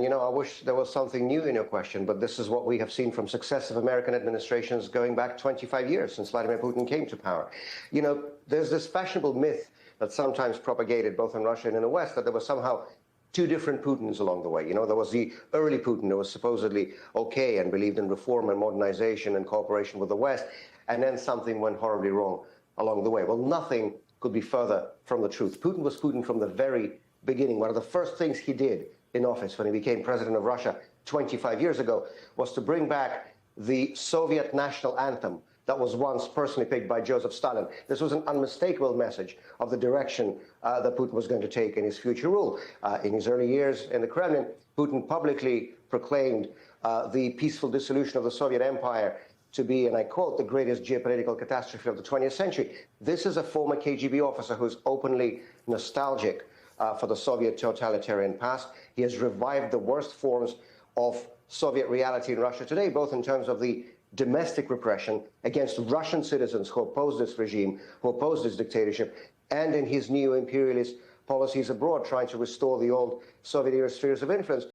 you know, I wish there was something new in your question, but this is what we have seen from successive American administrations going back 25 years since Vladimir Putin came to power. You know, there's this fashionable myth that's sometimes propagated both in Russia and in the West that there was somehow two different Putins along the way. You know, there was the early Putin who was supposedly okay and believed in reform and modernization and cooperation with the West, and then something went horribly wrong along the way. Well, nothing could be further from the truth. Putin was Putin from the very beginning. One of the first things he did in office when he became president of Russia 25 years ago was to bring back the Soviet national anthem that was once personally picked by Joseph Stalin. This was an unmistakable message of the direction that Putin was going to take in his future rule. In his early years in the Kremlin, Putin publicly proclaimed the peaceful dissolution of the Soviet Empire to be, and I quote, the greatest geopolitical catastrophe of the 20th century. This is a former KGB officer who's openly nostalgic for the Soviet totalitarian past. He has revived the worst forms of Soviet reality in Russia today, both in terms of the domestic repression against Russian citizens who oppose this regime, who oppose this dictatorship, and in his new imperialist policies abroad, trying to restore the old Soviet-era spheres of influence.